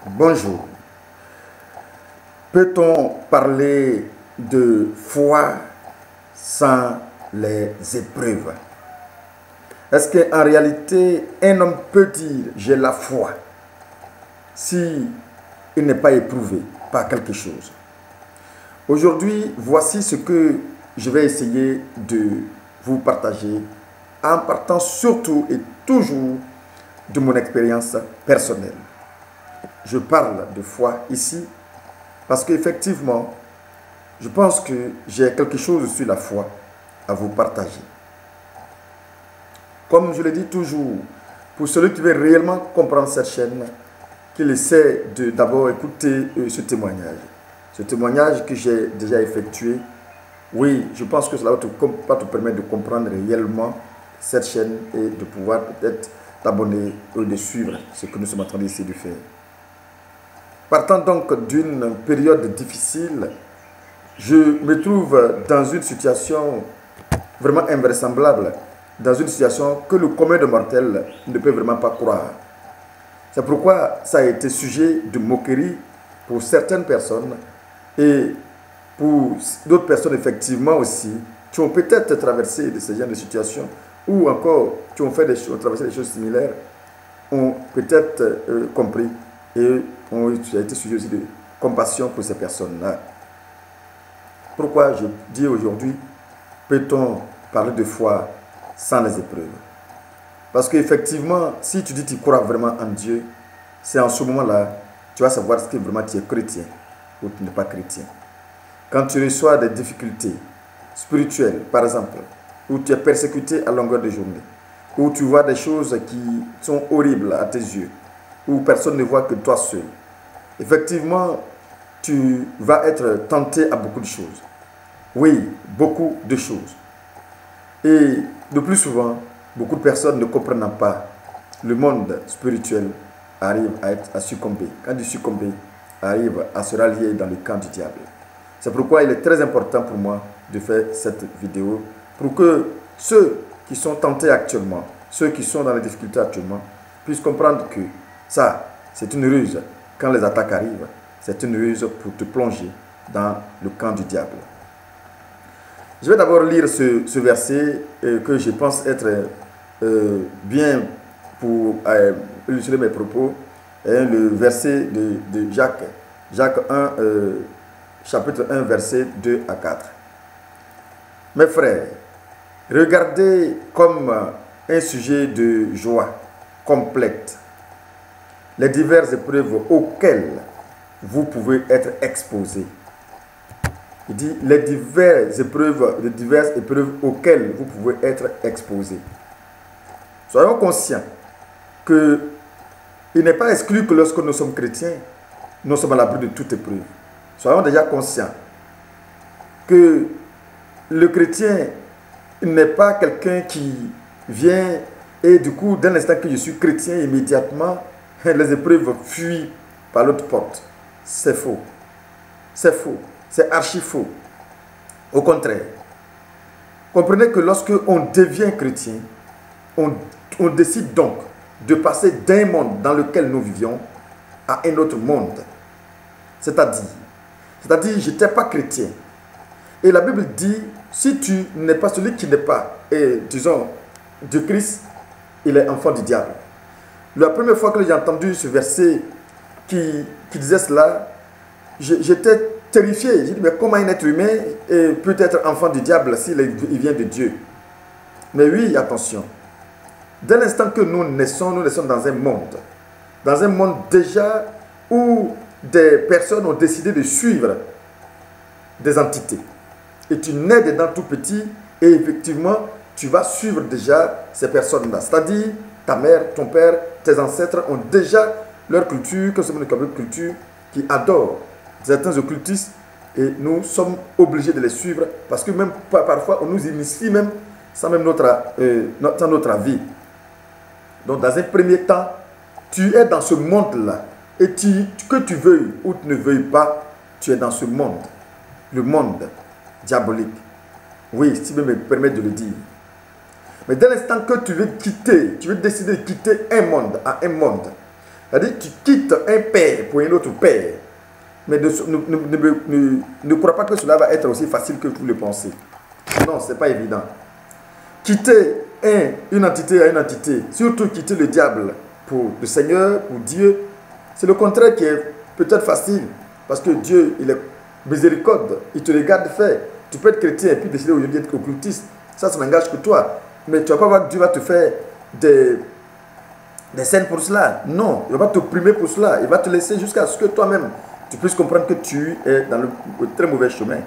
Bonjour. Peut-on parler de foi sans les épreuves? Est-ce qu'en réalité, un homme peut dire « j'ai la foi » si il n'est pas éprouvé par quelque chose? Aujourd'hui, voici ce que je vais essayer de vous partager en partant surtout et toujours de mon expérience personnelle. Je parle de foi ici parce qu'effectivement, je pense que j'ai quelque chose sur la foi à vous partager. Comme je le dis toujours, pour celui qui veut réellement comprendre cette chaîne, qu'il essaie d'abord écouter ce témoignage. Ce témoignage que j'ai déjà effectué, oui, je pense que cela va te permettre de comprendre réellement cette chaîne et de pouvoir peut-être t'abonner ou de suivre ce que nous sommes en train d'essayer de faire. Partant donc d'une période difficile, je me trouve dans une situation vraiment invraisemblable, dans une situation que le commun de mortels ne peut vraiment pas croire. C'est pourquoi ça a été sujet de moquerie pour certaines personnes et pour d'autres personnes effectivement aussi qui ont peut-être traversé de ce genre de situation ou encore qui ont traversé des choses similaires, ont peut-être compris et ça a été sujet aussi de compassion pour ces personnes-là. Pourquoi je dis aujourd'hui, peut-on parler de foi sans les épreuves? Parce qu'effectivement, si tu dis que tu crois vraiment en Dieu, c'est en ce moment-là, tu vas savoir si vraiment tu es chrétien ou tu n'es pas chrétien. Quand tu reçois des difficultés spirituelles, par exemple, où tu es persécuté à longueur de journée, où tu vois des choses qui sont horribles à tes yeux, où personne ne voit que toi seul, effectivement, tu vas être tenté à beaucoup de choses. Oui, beaucoup de choses. Et le plus souvent, beaucoup de personnes ne comprennent pas, le monde spirituel arrive à succomber. Quand il succomber, arrive à se rallier dans le camp du diable. C'est pourquoi il est très important pour moi de faire cette vidéo, pour que ceux qui sont tentés actuellement, ceux qui sont dans les difficultés actuellement, puissent comprendre que ça, c'est une ruse. Quand les attaques arrivent, c'est une ruse pour te plonger dans le camp du diable. Je vais d'abord lire ce verset que je pense être bien pour illustrer mes propos. Le verset de Jacques 1, chapitre 1, verset 2 à 4. Mes frères, regardez comme un sujet de joie complète les diverses épreuves auxquelles vous pouvez être exposés. Il dit les diverses épreuves auxquelles vous pouvez être exposés. Soyons conscients qu'il n'est pas exclu que lorsque nous sommes chrétiens, nous sommes à l'abri de toute épreuve. Soyons déjà conscients que le chrétien n'est pas quelqu'un qui vient et du coup, dès l'instant que je suis chrétien, immédiatement, les épreuves fuient par l'autre porte. C'est faux. C'est faux. C'est archi faux. Au contraire, comprenez que lorsque on devient chrétien, on décide donc de passer d'un monde dans lequel nous vivions à un autre monde. C'est-à-dire, je n'étais pas chrétien. Et la Bible dit, si tu n'es pas celui qui n'est pas, disons, de Christ, il est enfant du diable. La première fois que j'ai entendu ce verset qui disait cela, j'étais terrifié. J'ai dit, mais comment un être humain peut être enfant du diable s'il vient de Dieu? Mais oui, attention. Dès l'instant que nous naissons dans un monde déjà où des personnes ont décidé de suivre des entités. Et tu nais dedans tout petit et effectivement, tu vas suivre déjà ces personnes-là. C'est-à-dire, ta mère, ton père, tes ancêtres ont déjà leur culture, que c'est une culture qui adore certains occultistes et nous sommes obligés de les suivre parce que même parfois on nous initie même sans même notre avis. Donc dans un premier temps, tu es dans ce monde-là et que tu veuilles ou tu ne veuilles pas, tu es dans ce monde, le monde diabolique. Oui, si je me permets de le dire. Mais dès l'instant que tu veux décider de quitter un monde à un monde, C'est-à-dire tu quittes un père pour un autre père. Mais ne crois pas que cela va être aussi facile que vous le pensez. Non, ce n'est pas évident. Quitter une entité à une entité, surtout quitter le diable pour le Seigneur, pour Dieu, c'est le contraire qui est peut-être facile. Parce que Dieu, il est miséricorde, il te regarde faire. Tu peux être chrétien et puis décider aujourd'hui d'être occultiste. Ça n'engage que toi. Mais tu ne vas pas voir que Dieu va te faire des scènes pour cela. Non, il ne va pas te primer pour cela. Il va te laisser jusqu'à ce que toi-même, tu puisses comprendre que tu es dans le très mauvais chemin.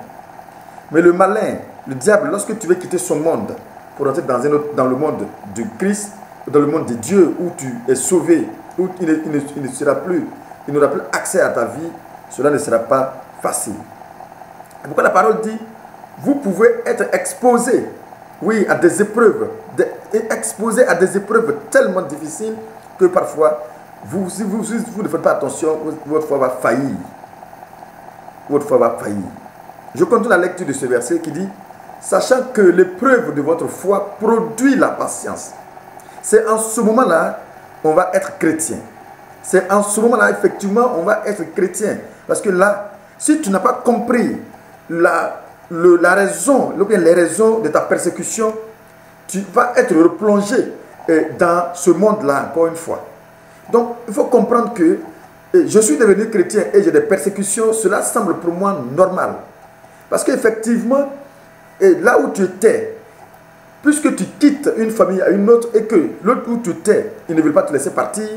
Mais le malin, le diable, lorsque tu veux quitter son monde pour entrer dans le monde du Christ, dans le monde de Dieu, où tu es sauvé, où il n'aura plus accès à ta vie, cela ne sera pas facile. Et pourquoi la parole dit, vous pouvez être exposé, oui, à des épreuves, exposé à des épreuves tellement difficiles que parfois, si vous ne faites pas attention, votre foi va faillir. Votre foi va faillir. Je continue la lecture de ce verset qui dit, sachant que l'épreuve de votre foi produit la patience. C'est en ce moment-là qu'on va être chrétien. C'est en ce moment-là, effectivement, on va être chrétien. Parce que là, si tu n'as pas compris la raison, ou bien les raisons de ta persécution, tu vas être replongé dans ce monde-là, encore une fois. Donc, il faut comprendre que je suis devenu chrétien et j'ai des persécutions, cela semble pour moi normal. Parce qu'effectivement, là où tu étais, puisque tu quittes une famille à une autre et que l'autre où tu étais, ils ne veulent pas te laisser partir,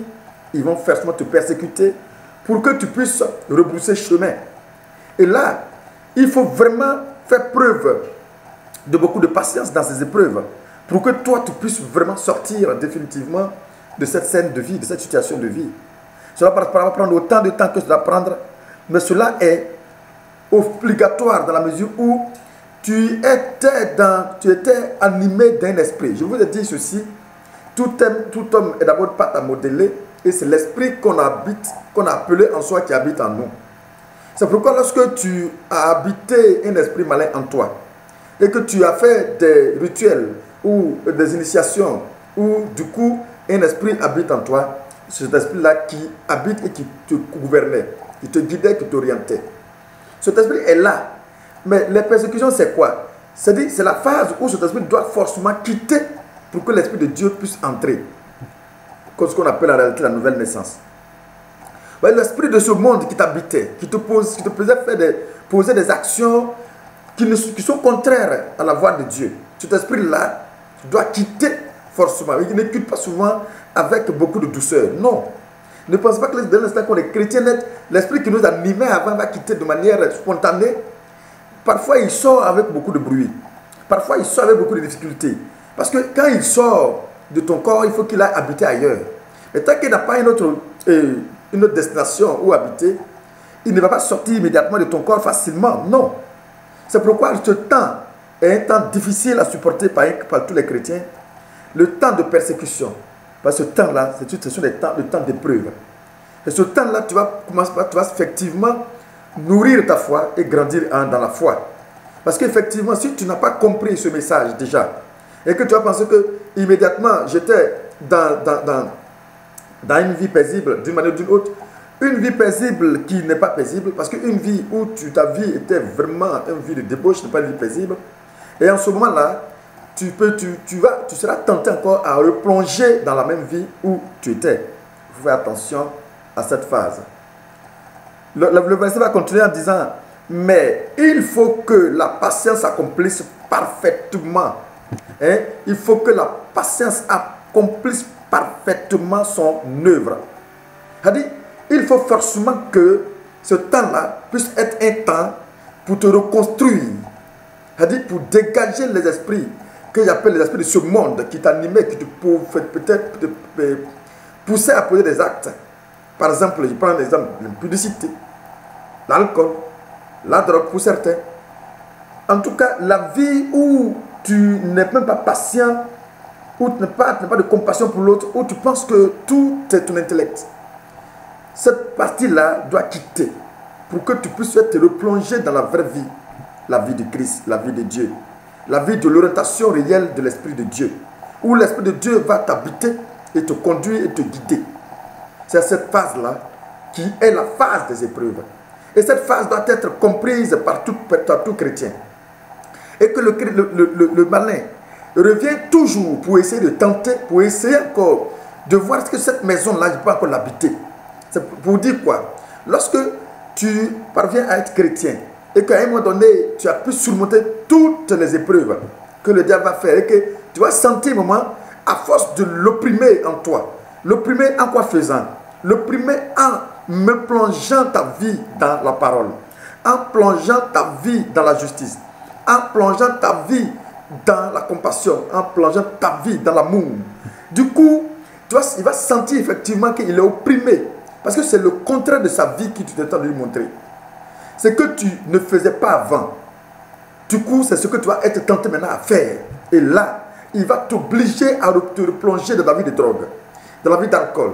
ils vont forcément te persécuter pour que tu puisses rebrousser chemin. Et là, il faut vraiment faire preuve de beaucoup de patience dans ces épreuves pour que toi, tu puisses vraiment sortir définitivement de cette scène de vie, de cette situation de vie. Cela va prendre autant de temps que cela va prendre, mais cela est obligatoire dans la mesure où tu étais animé d'un esprit. Je vous ai dit ceci, tout homme est d'abord pas à modeler et c'est l'esprit qu'on a appelé en soi qui habite en nous. C'est pourquoi lorsque tu as habité un esprit malin en toi et que tu as fait des rituels ou des initiations où du coup un esprit habite en toi, c'est cet esprit-là qui habite et qui te gouvernait, qui te guidait, qui t'orientait. Cet esprit est là. Mais les persécutions, c'est quoi? C'est la phase où cet esprit doit forcément quitter pour que l'esprit de Dieu puisse entrer. Comme ce qu'on appelle en réalité la nouvelle naissance. L'esprit de ce monde qui t'habitait, qui te faisait poser des actions qui sont contraires à la voie de Dieu. Cet esprit-là doit quitter forcément. Il ne quitte pas souvent avec beaucoup de douceur. Non. Ne pense pas que dans l'instant qu'on est chrétien, l'esprit qui nous animait avant va quitter de manière spontanée. Parfois, il sort avec beaucoup de bruit. Parfois, il sort avec beaucoup de difficultés. Parce que quand il sort de ton corps, il faut qu'il aille habiter ailleurs. Mais tant qu'il n'a pas une autre destination où habiter, il ne va pas sortir immédiatement de ton corps facilement. Non. C'est pourquoi ce temps est un temps difficile à supporter par tous les chrétiens. Le temps de persécution. Parce que ce temps-là, ce sont le temps d'épreuve. Et ce temps-là, tu vas effectivement nourrir ta foi et grandir dans la foi. Parce qu'effectivement, si tu n'as pas compris ce message déjà, et que tu vas penser que immédiatement j'étais dans une vie paisible d'une manière ou d'une autre, une vie paisible qui n'est pas paisible, parce qu'une vie où ta vie était vraiment une vie de débauche n'est pas une vie paisible, et en ce moment-là, tu seras tenté encore à replonger dans la même vie où tu étais. Il faut faire attention à cette phase. Le verset va continuer en disant, mais il faut que la patience accomplisse parfaitement. Hein? Il faut que la patience accomplisse parfaitement son œuvre. C'est-à-dire, il faut forcément que ce temps-là puisse être un temps pour te reconstruire. C'est-à-dire, pour dégager les esprits que j'appelle les esprits de ce monde qui t'animaient, qui te peut-être pousser à poser des actes. Par exemple, je prends l'exemple de l'impudicité, l'alcool, la drogue pour certains. En tout cas, la vie où tu n'es même pas patient, où tu n'as pas de compassion pour l'autre, où tu penses que tout est ton intellect. Cette partie-là doit quitter pour que tu puisses te replonger dans la vraie vie, la vie de Christ, la vie de Dieu, la vie de l'orientation réelle de l'Esprit de Dieu, où l'Esprit de Dieu va t'habiter et te conduire et te guider. c'est cette phase-là qui est la phase des épreuves. Et cette phase doit être comprise par tout chrétien. Et que le malin revient toujours pour essayer de tenter, pour essayer encore de voir ce que cette maison-là, je peux encore l'habiter. C'est pour dire quoi? Lorsque tu parviens à être chrétien et qu'à un moment donné, tu as pu surmonter toutes les épreuves que le diable va faire et que tu vas sentir un moment, à force de l'opprimer en toi, l'opprimer en quoi faisant? L'opprimer en me plongeant ta vie dans la parole, en plongeant ta vie dans la justice, en plongeant ta vie dans la compassion, en plongeant ta vie dans l'amour. Du coup, il va sentir effectivement qu'il est opprimé. Parce que c'est le contraire de sa vie que tu t'es en train de lui montrer. Ce que tu ne faisais pas avant. Du coup, c'est ce que tu vas être tenté maintenant à faire. Et là, il va t'obliger à te replonger dans la vie de drogue, dans la vie d'alcool.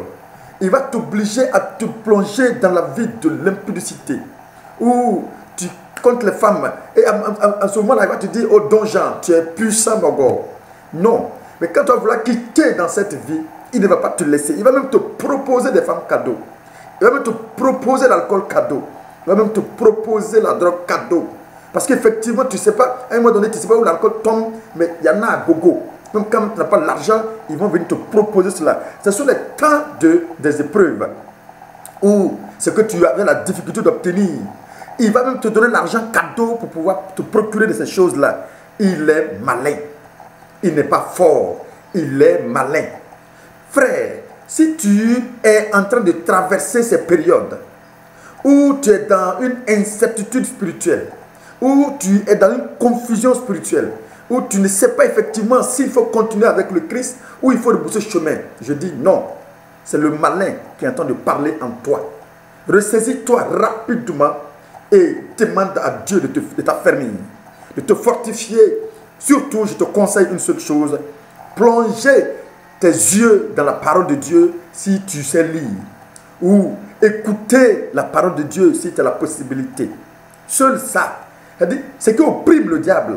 Il va t'obliger à te plonger dans la vie de l'impudicité. Où tu comptes les femmes. Et à ce moment-là, il va te dire, oh Don Jean, tu es puissant, mon gars. Non. Mais quand tu vas vouloir quitter dans cette vie, il ne va pas te laisser. Il va même te proposer des femmes cadeaux. Il va même te proposer l'alcool cadeau. Il va même te proposer la drogue cadeau. Parce qu'effectivement, tu ne sais pas, à un moment donné, tu ne sais pas où l'alcool tombe, mais il y en a à gogo. Même quand tu n'as pas l'argent, ils vont venir te proposer cela. Ce sont les temps des épreuves où ce que tu avais la difficulté d'obtenir. Il va même te donner l'argent cadeau pour pouvoir te procurer de ces choses-là. Il est malin. Il n'est pas fort. Il est malin. Frère, si tu es en train de traverser ces périodes où tu es dans une incertitude spirituelle, où tu es dans une confusion spirituelle, où tu ne sais pas effectivement s'il faut continuer avec le Christ ou il faut rebrousser chemin, je dis non. C'est le malin qui est en train de parler en toi. Ressaisis-toi rapidement et demande à Dieu de t'affermir, de te fortifier. Surtout, je te conseille une seule chose, plonger tes yeux dans la parole de Dieu si tu sais lire, ou écouter la parole de Dieu si tu as la possibilité. Seul ça, c'est-à-dire, ce qui opprime le diable,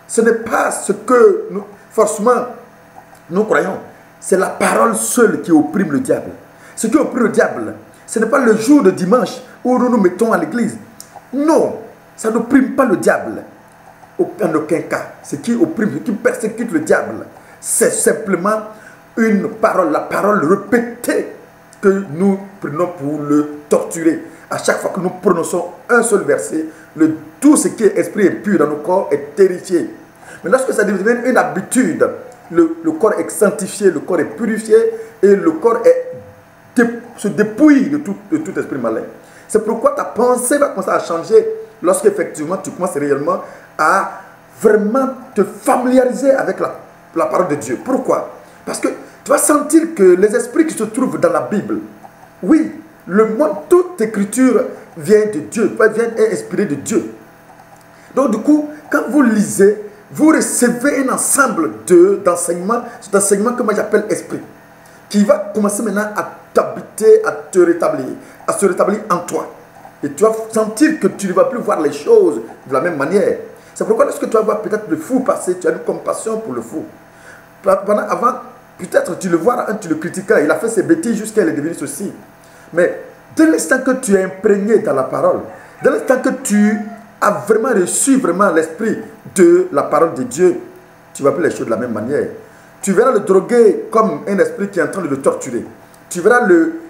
ce n'est pas ce que nous, forcément nous croyons, c'est la parole seule qui opprime le diable. Ce qui opprime le diable, ce n'est pas le jour de dimanche où nous nous mettons à l'église. Non, ça n'opprime pas le diable. En aucun cas. Ce qui opprime, ce qui persécute le diable, c'est simplement une parole, la parole répétée que nous prenons pour le torturer. À chaque fois que nous prononçons un seul verset, tout ce qui est esprit impur dans nos corps est terrifié. Mais lorsque ça devient une habitude, le corps est sanctifié, le corps est purifié et le corps se dépouille de tout esprit malin. C'est pourquoi ta pensée va commencer à changer lorsque effectivement tu commences réellement à vraiment te familiariser avec la parole de Dieu. Pourquoi? Parce que tu vas sentir que les esprits qui se trouvent dans la Bible, oui, toute écriture vient de Dieu, est inspirée de Dieu. Donc du coup, quand vous lisez, vous recevez un ensemble d'enseignements, cet enseignement que moi j'appelle esprit, qui va commencer maintenant à t'habiter, à se rétablir en toi. Et tu vas sentir que tu ne vas plus voir les choses de la même manière. C'est pourquoi lorsque tu vas voir peut-être le fou passer, tu as une compassion pour le fou. Avant, peut-être tu le vois, tu le critiquais, il a fait ses bêtises jusqu'à il est devenu ceci. Mais dès l'instant que tu es imprégné dans la parole, dès l'instant que tu as vraiment reçu l'esprit de la parole de Dieu, tu ne vas plus les choses de la même manière. Tu verras le drogué comme un esprit qui est en train de le torturer. Tu verras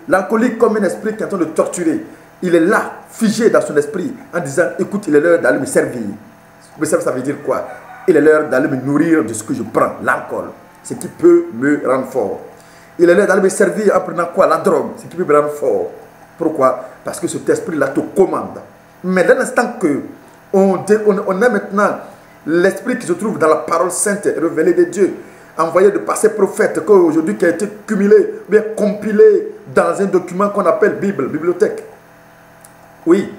l'alcoolique comme un esprit qui est en train de le torturer. Il est là, figé dans son esprit, en disant, écoute, il est l'heure d'aller me servir. Mais ça veut dire quoi? Il est l'heure d'aller me nourrir de ce que je prends, l'alcool, ce qui peut me rendre fort. Il est l'heure d'aller me servir en prenant quoi? La drogue, ce qui peut me rendre fort. Pourquoi? Parce que cet esprit-là te commande. Mais dès l'instant que on a maintenant l'esprit qui se trouve dans la parole sainte révélée de Dieu, envoyé de par ces prophètes, qu'aujourd'hui qui a été cumulé, bien compilé dans un document qu'on appelle Bible, bibliothèque. Oui,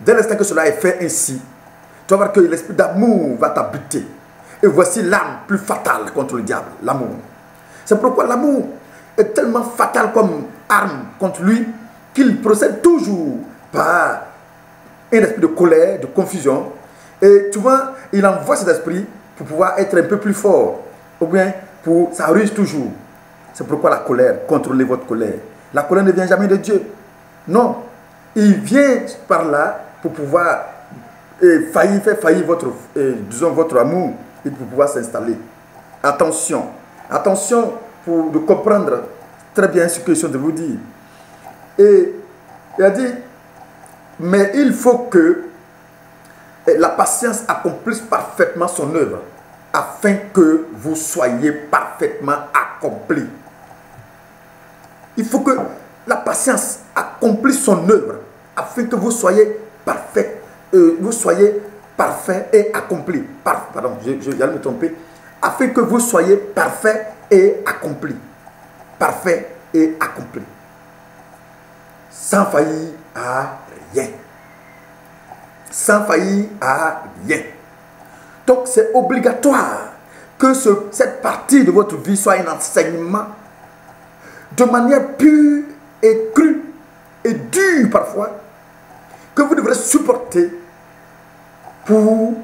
dès l'instant que cela est fait ainsi, tu vas voir que l'esprit d'amour va t'habiter. Et voici l'arme plus fatale contre le diable, l'amour. C'est pourquoi l'amour est tellement fatal comme arme contre lui qu'il procède toujours par un esprit de colère, de confusion. Et tu vois, il envoie cet esprit pour pouvoir être un peu plus fort. Ou bien, ça ruse toujours. C'est pourquoi la colère, contrôlez votre colère. La colère ne vient jamais de Dieu. Non. Il vient par là pour pouvoir faire faillir votre amour et pour pouvoir s'installer. Attention. Attention de comprendre très bien ce que je suis de vous dire. Et il a dit, mais il faut que la patience accomplisse parfaitement son œuvre, afin que vous soyez parfaitement accomplis. Il faut que la patience accomplisse son œuvre, afin que vous soyez parfait, et accompli. Pardon, j'allais me tromper. Afin que vous soyez parfait et accompli. Parfait et accompli. Sans faillir à rien. Sans faillir à rien. Donc c'est obligatoire que cette partie de votre vie soit un enseignement de manière pure et crue et dure parfois, que vous devrez supporter pour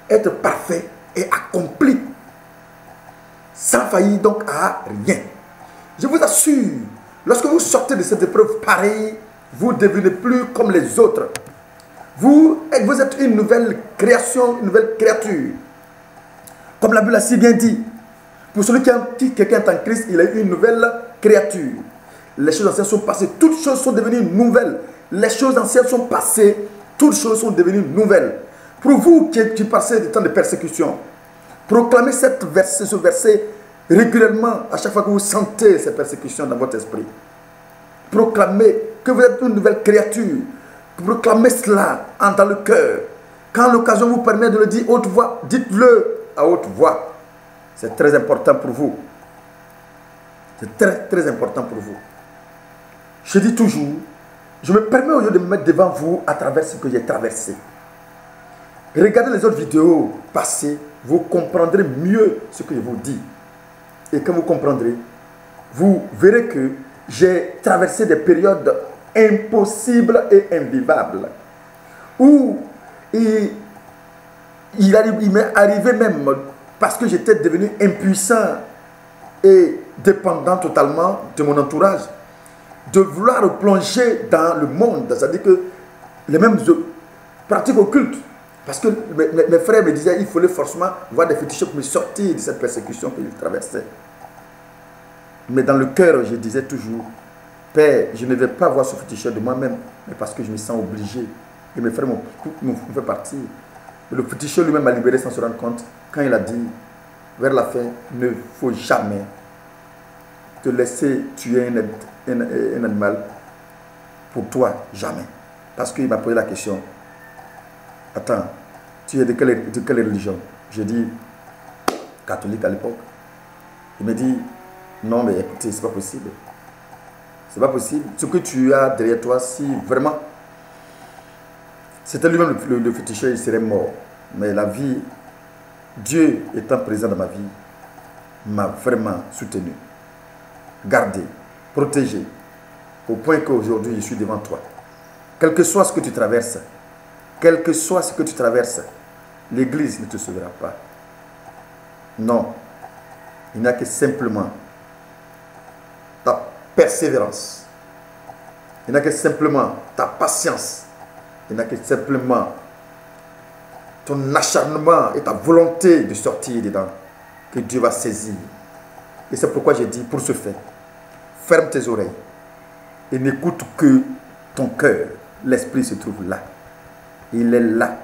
être parfait et accompli. Sans faillir donc à rien. Je vous assure, lorsque vous sortez de cette épreuve pareille, vous ne devenez plus comme les autres. Vous êtes une nouvelle création, une nouvelle créature. Comme la Bible a si bien dit, pour celui qui quelqu'un est en Christ, il est une nouvelle créature. Les choses anciennes sont passées, toutes choses sont devenues nouvelles. Les choses anciennes sont passées, toutes choses sont devenues nouvelles. Pour vous qui passez des temps de persécution, proclamez ce verset régulièrement à chaque fois que vous sentez ces persécutions dans votre esprit. Proclamez que vous êtes une nouvelle créature. Proclamez cela dans le cœur. Quand l'occasion vous permet de le dire haute voix, dites-le à haute voix. C'est très important pour vous. C'est très très important pour vous. Je dis toujours, je me permets aujourd'hui de me mettre devant vous à travers ce que j'ai traversé. Regardez les autres vidéos passées, vous comprendrez mieux ce que je vous dis. Et quand vous comprendrez, vous verrez que j'ai traversé des périodes impossibles et invivables. Où il m'est arrivé même, parce que j'étais devenu impuissant et dépendant totalement de mon entourage, de vouloir plonger dans le monde, c'est-à-dire que les mêmes pratiques occultes. Parce que mes frères me disaient qu'il fallait forcément voir des féticheurs pour me sortir de cette persécution que je traversais. Mais dans le cœur, je disais toujours, Père, je ne vais pas voir ce féticheur de moi-même, mais parce que je me sens obligé. Et mes frères m'ont fait partir. Et le féticheur lui-même m'a libéré sans se rendre compte, quand il a dit, vers la fin, ne faut jamais te laisser tuer un animal pour toi, jamais. Parce qu'il m'a posé la question, attends, tu es de quelle religion? J'ai dit, catholique à l'époque. Il m'a dit, non mais écoutez, c'est pas possible. C'est pas possible. Ce que tu as derrière toi, si vraiment c'était lui-même le féticheur, il serait mort. Mais la vie, Dieu étant présent dans ma vie, m'a vraiment soutenu, gardé, protégé, au point qu'aujourd'hui je suis devant toi. Quel que soit ce que tu traverses, quel que soit ce que tu traverses, l'Église ne te sauvera pas. Non, il n'y a que simplement ta persévérance. Il n'y a que simplement ta patience. Il n'y a que simplement ton acharnement et ta volonté de sortir dedans que Dieu va saisir. Et c'est pourquoi j'ai dit, pour ce fait, ferme tes oreilles et n'écoute que ton cœur. L'Esprit se trouve là. Il est là.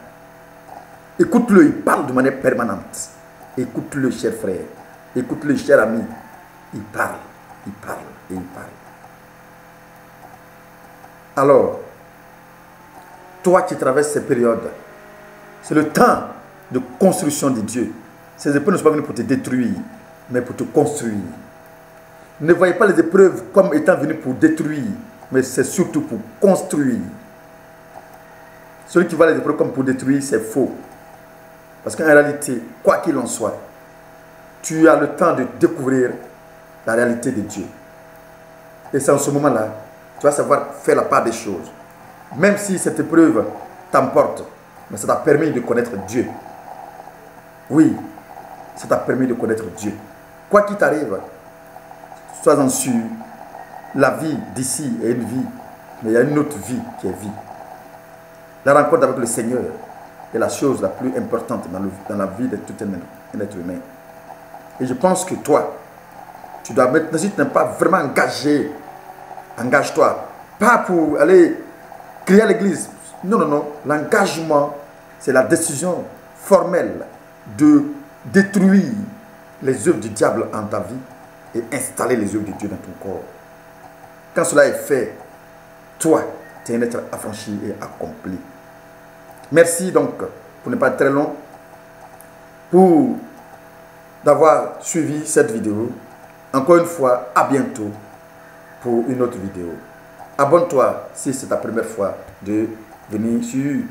Écoute-le, il parle de manière permanente. Écoute-le, cher frère. Écoute-le, cher ami. Il parle, il parle et il parle. Alors, toi qui traverses ces périodes, c'est le temps de construction de Dieu. Ces épreuves ne sont pas venues pour te détruire, mais pour te construire. Ne voyez pas les épreuves comme étant venues pour détruire, mais c'est surtout pour construire. Celui qui voit les épreuves comme pour détruire, c'est faux. Parce qu'en réalité, quoi qu'il en soit, tu as le temps de découvrir la réalité de Dieu. Et c'est en ce moment-là, tu vas savoir faire la part des choses. Même si cette épreuve t'emporte, mais ça t'a permis de connaître Dieu. Oui, ça t'a permis de connaître Dieu. Quoi qu'il t'arrive, sois-en sûr la vie d'ici est une vie, mais il y a une autre vie qui est vie. La rencontre avec le Seigneur est la chose la plus importante dans la vie de tout un être humain. Et je pense que toi, tu dois maintenant, si tu n'es pas vraiment engagé, engage-toi. Pas pour aller crier à l'église. Non, non, non. L'engagement, c'est la décision formelle de détruire les œuvres du diable en ta vie et installer les œuvres de Dieu dans ton corps. Quand cela est fait, toi, tu es un être affranchi et accompli. Merci donc, pour ne pas être très long, pour d'avoir suivi cette vidéo. Encore une fois, à bientôt pour une autre vidéo. Abonne-toi si c'est ta première fois de venir sur